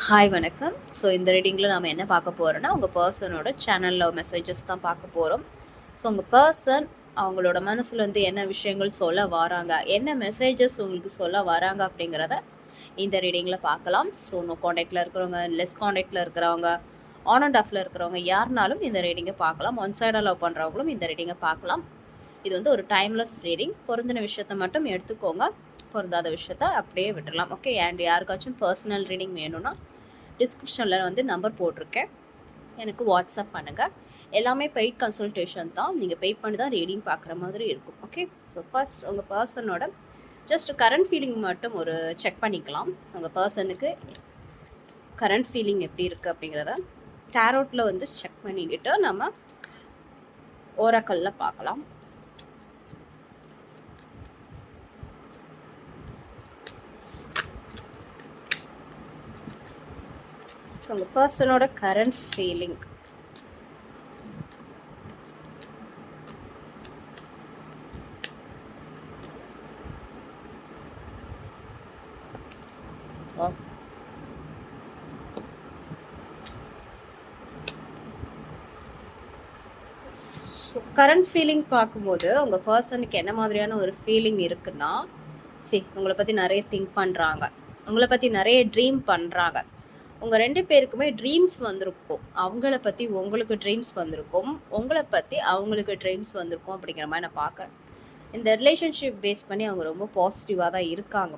Hi வணக்கம். So இந்த ரீடிங்கில் நாம் என்ன பார்க்க போகிறோன்னா உங்கள் பர்சனோட சேனலில் மெசேஜஸ் தான் பார்க்க போகிறோம். ஸோ உங்கள் பர்சன் அவங்களோட மனசில் வந்து என்ன விஷயங்கள் சொல்ல வராங்க, என்ன மெசேஜஸ் உங்களுக்கு சொல்ல வராங்க அப்படிங்கிறத இந்த ரீடிங்கில் பார்க்கலாம். ஸோ நோ காண்டாக்டில் இருக்கிறவங்க, லெஸ் காண்டாக்டில் இருக்கிறவங்க, ஆன் அண்ட் ஆஃபில் இருக்கிறவங்க யாருனாலும் இந்த ரீடிங்கை பார்க்கலாம். ஒன் சைடாக லவ் பண்ணுறவங்களும் இந்த ரீடிங்கை பார்க்கலாம். இது வந்து ஒரு டைம்லெஸ் ரீடிங். பொருந்தின விஷயத்தை மட்டும் எடுத்துக்கோங்க, பொருந்தாத விஷயத்த அப்படியே விட்டுடலாம். ஓகே. அண்ட் யாருக்காச்சும் பர்சனல் ரீடிங் வேணும்னா டிஸ்கிரிப்ஷனில் வந்து நம்பர் போட்டிருக்கேன், எனக்கு வாட்ஸ்அப் பண்ணுங்கள். எல்லாமே பெய்ட் கன்சல்டேஷன் தான், நீங்கள் பெய்ட் பண்ணி தான் ரீடிங் பார்க்குற மாதிரி இருக்கும். ஓகே. ஸோ ஃபர்ஸ்ட் உங்கள் பர்சனோட ஜஸ்ட் கரண்ட் ஃபீலிங் மட்டும் ஒரு செக் பண்ணிக்கலாம். உங்கள் பர்சனுக்கு கரண்ட் ஃபீலிங் எப்படி இருக்குது அப்படிங்கிறத டேரோட்டில் வந்து செக் பண்ணிக்கிட்டு நம்ம ஓரக்கல்ல பார்க்கலாம். ஸோ உங்கள் பர்சனோட current feeling so current feeling பார்க்கும்போது உங்கள் பர்சனுக்கு என்ன மாதிரியான ஒரு ஃபீலிங் இருக்குன்னா, உங்களை பற்றி நிறைய திங்க் பண்ணுறாங்க, உங்களை பற்றி நிறைய ட்ரீம் பண்ணுறாங்க. உங்கள் 2 பேருக்குமே ட்ரீம்ஸ் வந்திருக்கும். அவங்கள பற்றி உங்களுக்கு ட்ரீம்ஸ் வந்திருக்கும், உங்களை பற்றி அவங்களுக்கு ட்ரீம்ஸ் வந்திருக்கும் அப்படிங்கிற மாதிரி நான் பார்க்குறேன். இந்த ரிலேஷன்ஷிப் பேஸ் பண்ணி அவங்க ரொம்ப பாசிட்டிவாக தான் இருக்காங்க.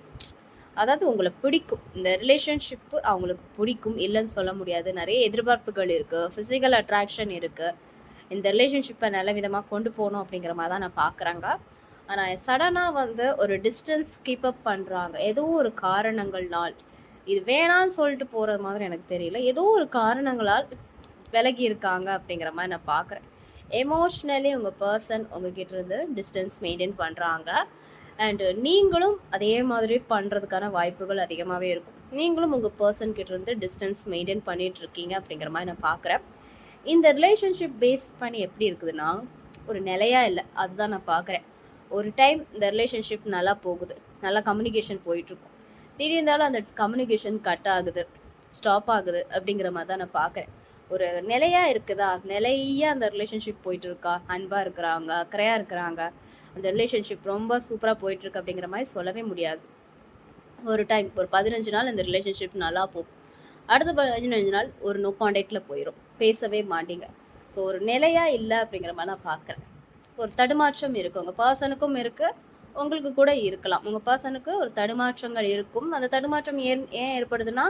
அதாவது உங்களை பிடிக்கும், இந்த ரிலேஷன்ஷிப்பு அவங்களுக்கு பிடிக்கும், இல்லைன்னு சொல்ல முடியாது. நிறைய எதிர்பார்ப்புகள் இருக்குது, ஃபிசிக்கல் அட்ராக்ஷன் இருக்குது. இந்த ரிலேஷன்ஷிப்பை நல்ல விதமாக கொண்டு போகணும் அப்படிங்கிற மாதிரி தான் நான் பார்க்குறேங்க. ஆனால் சடனாக வந்து ஒரு டிஸ்டன்ஸ் கீப்பப் பண்ணுறாங்க. ஏதோ ஒரு காரணங்கள்னால், இது வேணான்னு சொல்லிட்டு போகிறது மாதிரி எனக்கு தெரியல, ஏதோ ஒரு காரணங்களால் விலகி இருக்காங்க அப்படிங்கிற மாதிரி நான் பார்க்குறேன். எமோஷ்னலி உங்கள் பர்சன் உங்ககிட்ட இருந்து டிஸ்டன்ஸ் மெயின்டைன் பண்ணுறாங்க. அண்டு நீங்களும் அதே மாதிரி பண்ணுறதுக்கான வாய்ப்புகள் அதிகமாகவே இருக்கும். நீங்களும் உங்கள் பர்சன் கிட்ட இருந்து டிஸ்டன்ஸ் மெயின்டைன் பண்ணிகிட்டு இருக்கீங்க அப்படிங்கிற மாதிரி நான் பார்க்குறேன். இந்த ரிலேஷன்ஷிப் பேஸ் பண்ணி எப்படி இருக்குதுன்னா, ஒரு நிலையாக இல்லை, அதுதான் நான் பார்க்குறேன். ஒரு டைம் இந்த ரிலேஷன்ஷிப் நல்லா போகுது, நல்லா கம்யூனிகேஷன் போயிட்டுருக்கும். திடீர்ந்தாலும் அந்த கம்யூனிகேஷன் கட் ஆகுது, ஸ்டாப் ஆகுது அப்படிங்கிற மாதிரி தான் நான் பார்க்குறேன். ஒரு நிலையாக இருக்குதா, நிலையாக அந்த ரிலேஷன்ஷிப் போயிட்டு இருக்கா, அன்பாக இருக்கிறாங்க, அக்கறையாக இருக்கிறாங்க, அந்த ரிலேஷன்ஷிப் ரொம்ப சூப்பராக போயிட்டுருக்கு அப்படிங்கிற மாதிரி சொல்லவே முடியாது. ஒரு டைம் ஒரு 15 நாள் இந்த ரிலேஷன்ஷிப் நல்லா போகும், அடுத்த 15 நாள் ஒரு நோ காண்டாக்டில் போயிடும், பேசவே மாட்டீங்க. ஸோ ஒரு நிலையாக இல்லை அப்படிங்கிற மாதிரி நான் பார்க்குறேன். ஒரு தடுமாற்றம் இருக்குது, உங்கள் பர்சனுக்கும் இருக்குது, உங்களுக்கு கூட இருக்கலாம். உங்கள் பர்சனுக்கு ஒரு தடுமாற்றங்கள் இருக்கும். அந்த தடுமாற்றம் ஏன் ஏற்படுதுன்னா,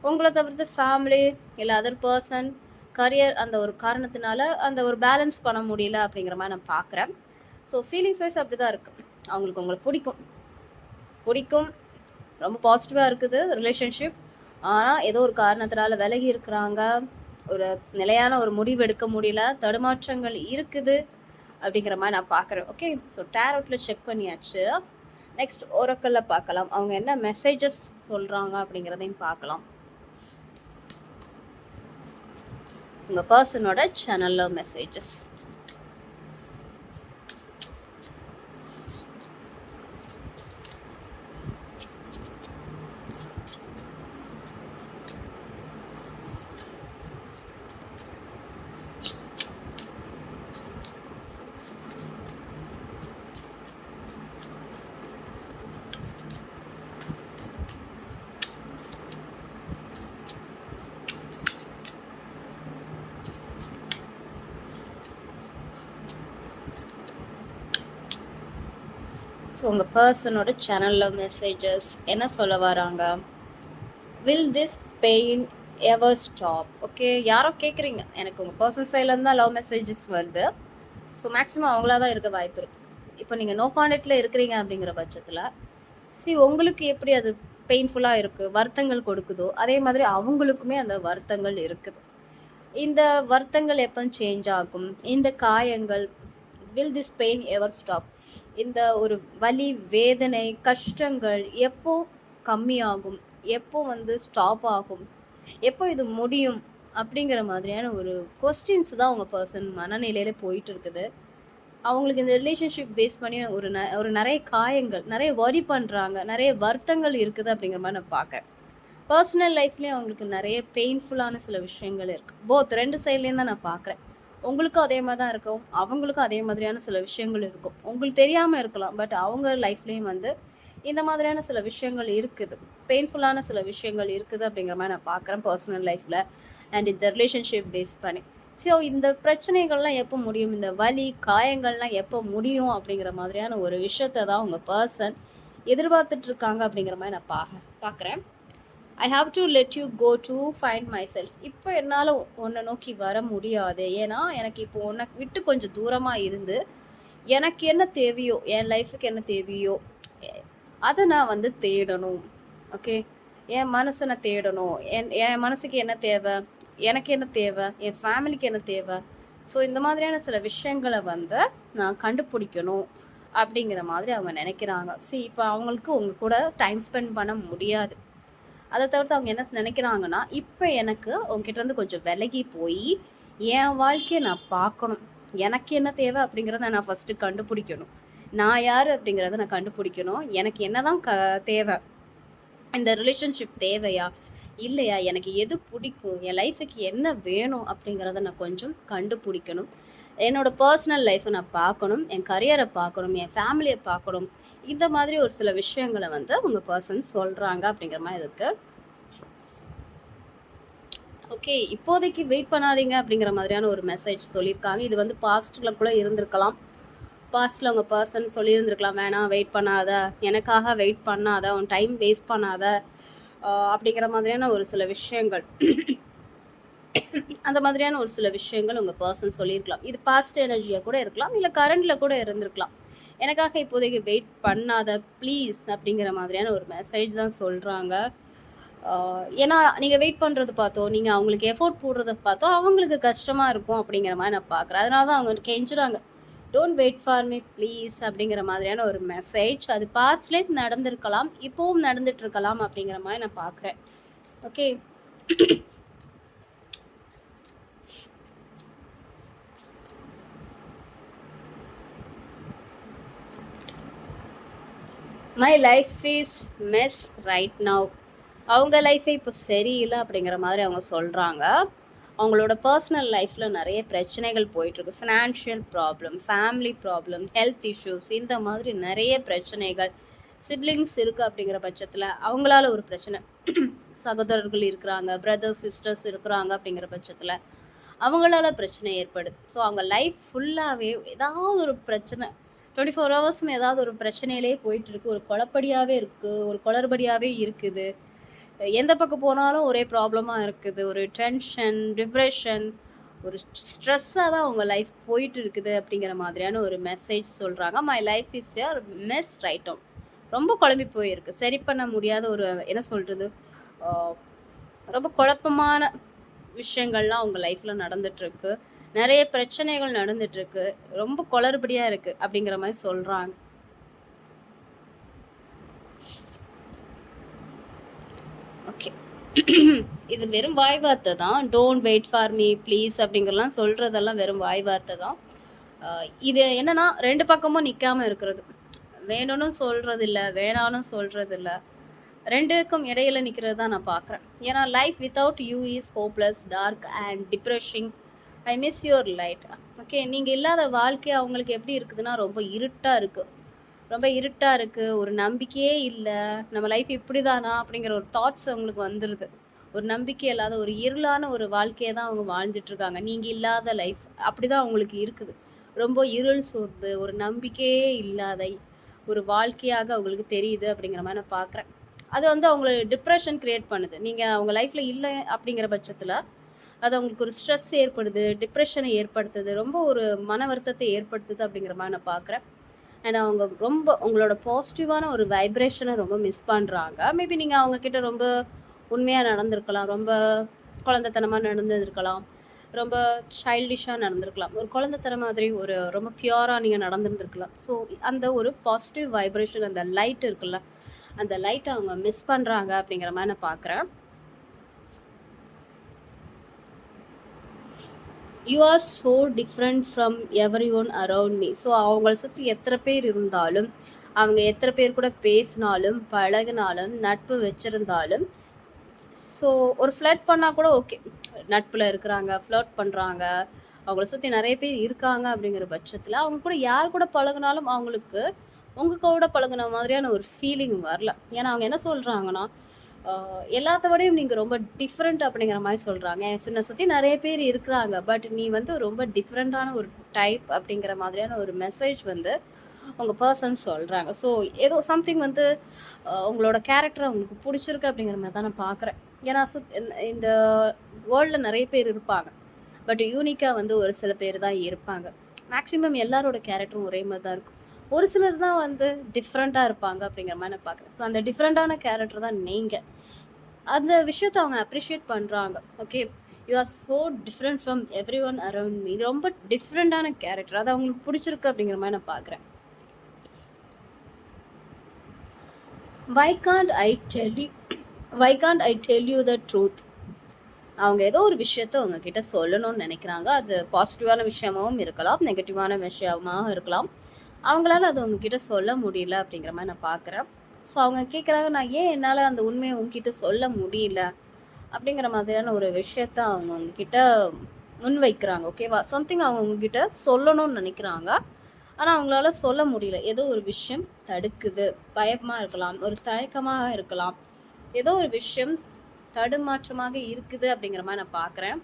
உங்களை தவிர்த்து ஃபேமிலி இல்லை அதர் பர்சன், கரியர், அந்த ஒரு காரணத்தினால அந்த ஒரு பேலன்ஸ் பண்ண முடியல அப்படிங்கிற மாதிரி நான் பார்க்குறேன். ஸோ ஃபீலிங்ஸ் வைஸ் அப்படி தான் இருக்குது. அவங்களுக்கு உங்களை பிடிக்கும், ரொம்ப பாசிட்டிவாக இருக்குது ரிலேஷன்ஷிப். ஆனால் ஏதோ ஒரு காரணத்தினால விலகி இருக்கிறாங்க, ஒரு நிலையான ஒரு முடிவு எடுக்க முடியல, தடுமாற்றங்கள் இருக்குது அப்படிங்கிற மாதிரி நான் பார்க்குறேன். ஓகே. ஸோ டேரோட்டில் செக் பண்ணியாச்சு. நெக்ஸ்ட் ஓரக்கல்ல பார்க்கலாம், அவங்க என்ன மெசேஜஸ் சொல்கிறாங்க அப்படிங்கிறதையும் பார்க்கலாம். உங்கள் பர்சனோட சேனலில் மெசேஜஸ். ஸோ உங்கள் பர்சனோட சேனலில் மெசேஜஸ் என்ன சொல்ல வராங்க, will this pain ever stop? Okay. யாரோ கேட்குறீங்க, எனக்கு உங்கள் பர்சன் சைட்லேருந்து தான் லவ் மெசேஜஸ் வருது. ஸோ மேக்ஸிமம் அவங்களா தான் இருக்க வாய்ப்பு இருக்குது. இப்போ நீங்கள் நோ காண்டாக்டில் இருக்கிறீங்க அப்படிங்கிற பட்சத்தில் உங்களுக்கு எப்படி அது பெயின்ஃபுல்லாக இருக்குது, வருத்தங்கள் கொடுக்குதோ, அதே மாதிரி அவங்களுக்குமே அந்த வருத்தங்கள் இருக்குது. இந்த வருத்தங்கள் எப்போ சேஞ்ச் ஆகும், இந்த காயங்கள், will this pain ever stop, இந்த ஒரு வலி, வேதனை, கஷ்டங்கள் எப்போ கம்மியாகும், எப்போ வந்து ஸ்டாப் ஆகும், எப்போ இது முடியும் அப்படிங்கிற மாதிரியான ஒரு கொஸ்டின்ஸ் தான் உங்கள் பர்சன் மனநிலையில் போயிட்டு இருக்குது. அவங்களுக்கு இந்த ரிலேஷன்ஷிப் பேஸ் பண்ணி ஒரு நிறைய காயங்கள், நிறைய வரி பண்ணுறாங்க, நிறைய வருத்தங்கள் இருக்குது அப்படிங்கிற மாதிரி நான் பார்க்குறேன். பர்சனல் லைஃப்லேயும் அவங்களுக்கு நிறைய பெயின்ஃபுல்லான சில விஷயங்கள் இருக்குது. போத் 2 சைட்லேயும் தான் நான் பார்க்குறேன். உங்களுக்கும் அதே மாதிரி தான் இருக்கும், அவங்களுக்கும் அதே மாதிரியான சில விஷயங்கள் இருக்கும். உங்களுக்கு தெரியாமல் இருக்கலாம், பட் அவங்க லைஃப்லேயும் வந்து இந்த மாதிரியான சில விஷயங்கள் இருக்குது, பெயின்ஃபுல்லான சில விஷயங்கள் இருக்குது அப்படிங்கிற மாதிரி நான் பார்க்குறேன் பர்சனல் லைஃப்பில் அண்ட் இந்த ரிலேஷன்ஷிப் பேஸ் பண்ணி. ஸோ இந்த பிரச்சனைகள்லாம் எப்போ முடியும், இந்த வலி காயங்கள்லாம் எப்போ முடியும் அப்படிங்கிற மாதிரியான ஒரு விஷயத்தை தான் உங்கள் பர்சன் எதிர்பார்த்துட்டு இருக்காங்க அப்படிங்கிற மாதிரி நான் பார்க்குறேன். I have to let you go to find myself. இப்போ என்னால் உன்னை நோக்கி வர முடியாது, ஏன்னா எனக்கு இப்போ உன்னை விட்டு கொஞ்சம் தூரமாக இருந்து எனக்கு என்ன தேவையோ, என் லைஃபுக்கு என்ன தேவையோ அதை நான் வந்து தேடணும். ஓகே, என் மனசை நான் தேடணும். என் மனசுக்கு என்ன தேவை, எனக்கு என்ன தேவை, என் ஃபேமிலிக்கு என்ன தேவை. ஸோ இந்த மாதிரியான சில விஷயங்களை வந்து நான் கண்டுபிடிக்கணும் அப்படிங்கிற மாதிரி அவங்க நினைக்கிறாங்க. இப்போ அவங்களுக்கு உங்கள் கூட டைம் ஸ்பெண்ட் பண்ண முடியாது. அதை தவிர்த்து அவங்க என்ன நினைக்கிறாங்கன்னா, இப்போ எனக்கு உங்ககிட்டருந்து கொஞ்சம் விலகி போய் என் வாழ்க்கையை நான் பார்க்கணும், எனக்கு என்ன தேவை அப்படிங்கிறத நான் ஃபஸ்ட்டு கண்டுபிடிக்கணும், நான் யார் அப்படிங்கிறத நான் கண்டுபிடிக்கணும், எனக்கு என்ன தான் தேவை, இந்த ரிலேஷன்ஷிப் தேவையா இல்லையா, எனக்கு எது பிடிக்கும், என் லைஃபுக்கு என்ன வேணும் அப்படிங்கிறத நான் கொஞ்சம் கண்டுபிடிக்கணும், என்னோடய பர்சனல் லைஃப்பை நான் பார்க்கணும், என் கரியரை பார்க்கணும், என் ஃபேமிலியை பார்க்கணும். இந்த மாதிரி ஒரு சில விஷயங்களை வந்து உங்கள் பர்சன் சொல்கிறாங்க அப்படிங்கிற மாதிரி இருக்குது. ஓகே, இப்போதைக்கு வெயிட் பண்ணாதீங்க அப்படிங்கிற மாதிரியான ஒரு மெசேஜ் சொல்லியிருக்காங்க. இது வந்து பாஸ்ட்டில் கூட இருந்திருக்கலாம். பாஸ்ட்டில் உங்கள் பர்சன் சொல்லியிருந்துருக்கலாம், வேணாம் வெயிட் பண்ணாத, எனக்காக வெயிட் பண்ணாத, உன் டைம் வேஸ்ட் பண்ணாத அப்படிங்கிற மாதிரியான ஒரு சில விஷயங்கள் அந்த மாதிரியான ஒரு சில விஷயங்கள் உங்கள் பர்சன் சொல்லியிருக்கலாம். இது பாஸ்ட் எனர்ஜியாக கூட இருக்கலாம், இல்லை கரண்டில் கூட இருந்திருக்கலாம். எனக்காக இப்போதைக்கு வெயிட் பண்ணாத ப்ளீஸ் அப்படிங்கிற மாதிரியான ஒரு மெசேஜ் தான் சொல்கிறாங்க. ஏன்னா நீங்கள் வெயிட் பண்ணுறது பார்த்தோம், நீங்கள் அவங்களுக்கு எஃபோர்ட் போடுறத பார்த்தோம், அவங்களுக்கு கஷ்டமாக இருக்கும் அப்படிங்கிற மாதிரி நான் பார்க்குறேன். அதனால தான் அவங்க கெஞ்சுறாங்க, don't wait for me please அப்படிங்கிற மாதிரியான ஒரு மெசேஜ். அது பாஸ்ட்லேயும் நடந்திருக்கலாம், இப்போவும் நடந்துட்டுருக்கலாம் அப்படிங்கிற மாதிரி நான் பார்க்குறேன். Okay, my life is mess right now. அவங்க லைஃபே இப்போ சரியில்லை அப்படிங்கிற மாதிரி அவங்க சொல்கிறாங்க. அவங்களோட பர்சனல் லைஃப்பில் நிறைய பிரச்சனைகள் போயிட்டுருக்கு. Financial problem, family problem, health issues, இந்த மாதிரி நிறைய பிரச்சனைகள். சிப்ளிங்ஸ் இருக்குது அப்படிங்கிற பட்சத்தில் அவங்களால ஒரு பிரச்சனை, சகோதரர்கள் இருக்கிறாங்க, பிரதர்ஸ் சிஸ்டர்ஸ் இருக்கிறாங்க அப்படிங்கிற பட்சத்தில் அவங்களால பிரச்சனை ஏற்படுது. ஸோ அவங்க லைஃப் ஃபுல்லாகவே ஏதாவது ஒரு பிரச்சனை, 24 ஹவர்ஸும் ஏதாவது ஒரு பிரச்சனையிலே போயிட்டுருக்கு. ஒரு குழப்படியாகவே இருக்குது, ஒரு குளறுபடியாகவே இருக்குது. எந்த பக்கம் போனாலும் ஒரே ப்ராப்ளமாக இருக்குது. ஒரு டென்ஷன், டிப்ரெஷன், ஒரு ஸ்ட்ரெஸ்ஸாக தான் அவங்க லைஃப் போயிட்டு இருக்குது அப்படிங்கிற மாதிரியான ஒரு மெசேஜ் சொல்கிறாங்க. My life is a mess right now. ரொம்ப குழம்பி போயிருக்கு, சரி பண்ண முடியாத ஒரு என்ன சொல்கிறது, ரொம்ப குழப்பமான விஷயங்கள்லாம் அவங்க லைஃப்பில் நடந்துகிட்ருக்கு. நிறைய பிரச்சனைகள் நடந்துகிட்ருக்கு, ரொம்ப குளறுபடியாக இருக்குது அப்படிங்கிற மாதிரி சொல்கிறாங்க. ஓகே, இது வெறும் வாய் வார்த்தை தான். Don't wait for me please அப்படிங்கிறலாம் சொல்கிறதெல்லாம் வெறும் வாய் வார்த்தை தான். இது என்னென்னா, 2 பக்கமும் நிற்காமல் இருக்கிறது. வேணும்னு சொல்கிறது இல்லை, வேணாலும் சொல்கிறது இல்லை, 2க்கும் இடையில நிற்கிறது தான் நான் பார்க்குறேன். ஏன்னா life without you is hopeless, dark and depressing. I miss your light. Okay, நீங்கள் இல்லாத வாழ்க்கை அவங்களுக்கு எப்படி இருக்குதுன்னா ரொம்ப இருட்டாக இருக்குது, ரொம்ப இருட்டாக இருக்குது. ஒரு நம்பிக்கையே இல்லை, நம்ம லைஃப் இப்படி தானா அப்படிங்கிற ஒரு தாட்ஸ் அவங்களுக்கு வந்துடுது. ஒரு நம்பிக்கை இல்லாத ஒரு இருளான ஒரு வாழ்க்கையை தான் அவங்க வாழ்ந்துட்டுருக்காங்க. நீங்கள் இல்லாத லைஃப் அப்படி தான் அவங்களுக்கு இருக்குது. ரொம்ப இருள் சூழ்ந்து ஒரு நம்பிக்கையே இல்லாத ஒரு வாழ்க்கையாக அவங்களுக்கு தெரியுது அப்படிங்கிற மாதிரி நான் பார்க்குறேன். அது வந்து அவங்கள டிப்ரெஷன் க்ரியேட் பண்ணுது. நீங்கள் அவங்க லைஃப்பில் இல்லை அப்படிங்கிற பட்சத்தில் அது அவங்களுக்கு ஒரு ஸ்ட்ரெஸ் ஏற்படுது, டிப்ரெஷனை ஏற்படுத்துது, ரொம்ப ஒரு மன வருத்தத்தை ஏற்படுத்துது அப்படிங்கிற மாதிரி நான் பார்க்குறேன். அண்ட் அவங்க ரொம்ப உங்களோட பாசிட்டிவான ஒரு வைப்ரேஷனை ரொம்ப மிஸ் பண்ணுறாங்க. மேபி நீங்கள் அவங்கக்கிட்ட ரொம்ப உண்மையாக நடந்திருக்கலாம், ரொம்ப குழந்தைத்தனமாக நடந்திருக்கலாம், ரொம்ப சைல்டிஷாக நடந்திருக்கலாம், ஒரு குழந்தைத்தனம் மாதிரி ஒரு ரொம்ப பியூராக நீங்கள் நடந்துருந்துருக்கலாம். ஸோ அந்த ஒரு பாசிட்டிவ் வைப்ரேஷன், அந்த லைட் இருக்குல்ல, அந்த லைட்டை அவங்க மிஸ் பண்ணுறாங்க அப்படிங்கிற மாதிரி நான் பார்க்குறேன். You are so different from every one around me. So அவங்கள சுற்றி எத்தனை பேர் இருந்தாலும், அவங்க எத்தனை பேர் கூட பேசினாலும், பழகினாலும், நட்பு வச்சுருந்தாலும், ஸோ ஒரு ஃப்ளர்ட் பண்ணால் கூட ஓகே, நட்பில் இருக்கிறாங்க, ஃப்ளர்ட் பண்ணுறாங்க, அவங்கள சுற்றி நிறைய பேர் இருக்காங்க அப்படிங்கிற பட்சத்தில் அவங்க கூட யார் கூட பழகுனாலும் அவங்களுக்கு உங்கள் கூட பழகுன மாதிரியான ஒரு ஃபீலிங் வரல. ஏன்னா அவங்க என்ன சொல்கிறாங்கன்னா, எல்லாத்த விடையும் நீங்கள் ரொம்ப டிஃப்ரெண்ட் அப்படிங்கிற மாதிரி சொல்கிறாங்க. என்னை சுற்றி நிறைய பேர் இருக்கிறாங்க, பட் நீ வந்து ரொம்ப டிஃப்ரெண்ட்டான ஒரு டைப் அப்படிங்கிற மாதிரியான ஒரு மெசேஜ் வந்து உங்கள் பர்சன் சொல்கிறாங்க. ஸோ ஏதோ சம்திங் வந்து உங்களோட கேரக்டர் அவங்களுக்கு பிடிச்சிருக்கு அப்படிங்கிற மாதிரி தான் நான் பார்க்குறேன். ஏன்னா இந்த வேர்ல்டில் நிறைய பேர் இருப்பாங்க, பட் யூனிக்காக வந்து ஒரு சில பேர் தான் இருப்பாங்க. மேக்ஸிமம் எல்லாரோட கேரக்டரும் ஒரே மாதிரி தான் இருக்கும். ஒரு சிலர் தான் வந்து டிஃப்ரெண்ட்டாக இருப்பாங்க அப்படிங்கிற மாதிரி நான் பார்க்குறேன். ஸோ அந்த டிஃப்ரெண்ட்டான கேரக்டர் தான் நீங்கள். அந்த விஷயத்தை அவங்க அப்ரிஷியேட் பண்ணுறாங்க. Okay, you are so different from every one around me. ரொம்ப டிஃப்ரெண்ட்டான கேரக்டர், அது அவங்களுக்கு பிடிச்சிருக்கு அப்படிங்கிற மாதிரி நான் பார்க்குறேன். Why can't I tell you the truth? அவங்க ஏதோ ஒரு விஷயத்த உங்ககிட்ட சொல்லணும்னு நினைக்கிறாங்க. அது பாசிட்டிவான விஷயமாகவும் இருக்கலாம், நெகட்டிவான விஷயமாகவும் இருக்கலாம். அவங்களால அது உங்ககிட்ட சொல்ல முடியல அப்படிங்கிற மாதிரி நான் பார்க்குறேன். ஸோ அவங்க கேட்குறாங்க, நான் ஏன் என்னால் அந்த உண்மையை உங்ககிட்ட சொல்ல முடியல அப்படிங்கிற மாதிரியான ஒரு விஷயத்த அவங்க உங்ககிட்ட முன் வைக்கிறாங்க. ஓகேவா? சம்திங் அவங்க உங்ககிட்ட சொல்லணும்னு நினைக்கிறாங்க, ஆனால் அவங்களால சொல்ல முடியல. ஏதோ ஒரு விஷயம் தடுக்குது. பயமாக இருக்கலாம், ஒரு தயக்கமாக இருக்கலாம், ஏதோ ஒரு விஷயம் தடுமாற்றமாக இருக்குது அப்படிங்கிற மாதிரி நான் பார்க்குறேன்.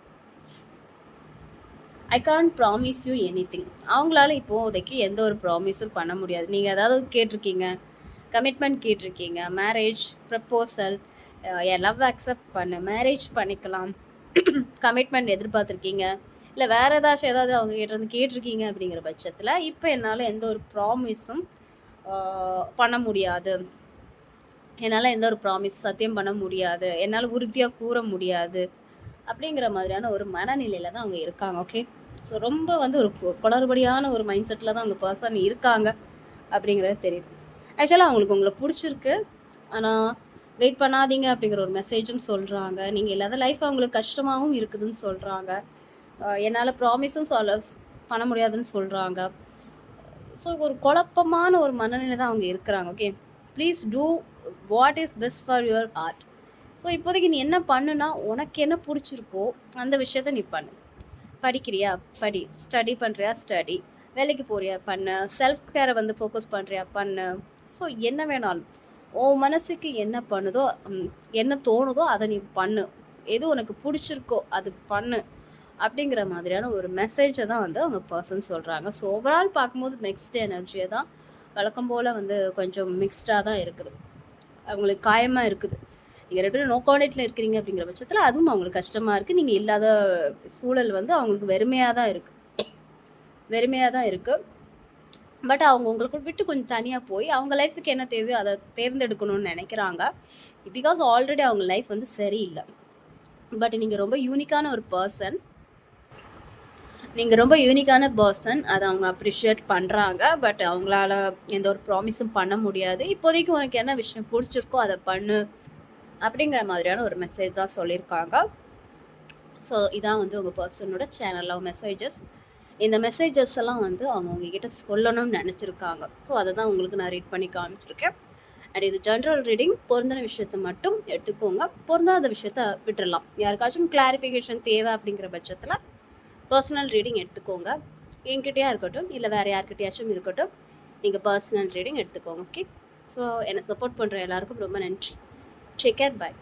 I can't promise you anything. அவங்களால இப்போதைக்கு எந்த ஒரு ப்ராமிஸும் பண்ண முடியாது. நீங்கள் ஏதாவது கேட்டிருக்கீங்க, கமிட்மெண்ட் கேட்டிருக்கீங்க, மேரேஜ் ப்ரப்போசல், என் லவ் அக்செப்ட் பண்ண, மேரேஜ் பண்ணிக்கலாம், கமிட்மெண்ட் எதிர்பார்த்துருக்கீங்க, இல்லை வேறு ஏதாவது அவங்க கேட்டிருக்கீங்க அப்படிங்கிற பட்சத்தில் இப்போ என்னால் எந்த ஒரு ப்ராமிஸும் பண்ண முடியாது, என்னால் எந்த ஒரு ப்ராமிஸ் சத்தியம் பண்ண முடியாது, என்னால் உறுதியாக கூற முடியாது அப்படிங்கிற மாதிரியான ஒரு மனநிலையில் தான் அவங்க இருக்காங்க. ஓகே, ஸோ ரொம்ப வந்து ஒரு குளறுபடியான ஒரு மைண்ட் செட்டில் தான் அவங்க பர்சன் இருக்காங்க அப்படிங்கிறது தெரியும். ஆக்சுவலாக அவங்களுக்கு உங்களை பிடிச்சிருக்கு, ஆனால் வெயிட் பண்ணாதீங்க அப்படிங்கிற ஒரு மெசேஜும் சொல்கிறாங்க. நீங்கள் இல்லாத லைஃப் அவங்களுக்கு கஷ்டமாகவும் இருக்குதுன்னு சொல்கிறாங்க. என்னால் ப்ராமிஸும் பண்ண முடியாதுன்னு சொல்கிறாங்க. ஸோ ஒரு குழப்பமான ஒரு மனநிலை தான் அவங்க இருக்கிறாங்க. Okay, please do what is best for your heart. So இப்போதைக்கு நீ என்ன பண்ணுனா, உனக்கு என்ன பிடிச்சிருக்கோ அந்த விஷயத்த நீ பண்ணு. படிக்கிறியா படி, ஸ்டடி பண்ணுறியா ஸ்டடி, வேலைக்கு போறியா பண்ணு, செல்ஃப் கேரை வந்து ஃபோக்கஸ் பண்ணுறியா பண்ணு. ஸோ என்ன வேணாலும் உன் மனசுக்கு என்ன பண்ணுதோ, என்ன தோணுதோ அதை நீ பண்ணு. எது உனக்கு பிடிச்சிருக்கோ அது பண்ணு அப்படிங்கிற மாதிரியான ஒரு மெசேஜை தான் வந்து அவங்க பர்சன் சொல்கிறாங்க. ஸோ ஓவரால் பார்க்கும்போது நெக்ஸ்ட் எனர்ஜியை தான் வழக்கம் போல் வந்து கொஞ்சம் மிக்ஸ்டாக தான் இருக்குது. அவங்களுக்கு காயமாக இருக்குது. நீங்கள் 2 பேரும் நோ கான்டாக்டில் இருக்கிறீங்க அப்படிங்கிற பட்சத்தில் அதுவும் அவங்களுக்கு கஷ்டமாக இருக்குது. நீங்கள் இல்லாத சூழல் வந்து அவங்களுக்கு வெறுமையாக தான் இருக்குது. பட் அவங்க உங்களுக்கு விட்டு கொஞ்சம் தனியாக போய் அவங்க லைஃபுக்கு என்ன தேவையோ அதை தேர்ந்தெடுக்கணும்னு நினைக்கிறாங்க. பிகாஸ் ஆல்ரெடி அவங்க லைஃப் வந்து சரியில்லை. பட் நீங்கள் ரொம்ப யூனிக்கான பர்சன், அதை அவங்க அப்ரிஷியேட் பண்ணுறாங்க. பட் அவங்களால எந்த ஒரு ப்ராமிஸும் பண்ண முடியாது. இப்போதைக்கு உனக்கு என்ன விஷயம் பிடிச்சிருக்கோ அதை பண்ணு அப்படிங்கிற மாதிரியான ஒரு மெசேஜ் தான் சொல்லியிருக்காங்க. ஸோ இதான் வந்து உங்கள் பர்சனோட சேனலில் மெசேஜஸ். இந்த மெசேஜஸ் எல்லாம் வந்து அவங்க உங்ககிட்ட சொல்லணும்னு நினச்சிருக்காங்க. ஸோ அதை தான் உங்களுக்கு நான் ரீட் பண்ணி காமிச்சிருக்கேன். அண்ட் இது ஜென்ரல் ரீடிங். பொருந்தின விஷயத்த மட்டும் எடுத்துக்கோங்க, பொருந்தாத விஷயத்த விட்டுடலாம். யாருக்காச்சும் கிளாரிஃபிகேஷன் தேவை அப்படிங்கிற பட்சத்தில் பர்சனல் ரீடிங் எடுத்துக்கோங்க. என்கிட்டயா இருக்கட்டும், இல்லை வேறு யார்கிட்டயாச்சும் இருக்கட்டும், நீங்கள் பர்சனல் ரீடிங் எடுத்துக்கோங்க. ஓகே, ஸோ என்னை சப்போர்ட் பண்ணுற எல்லாருக்கும் ரொம்ப நன்றி. டேக் கேர், பாய்.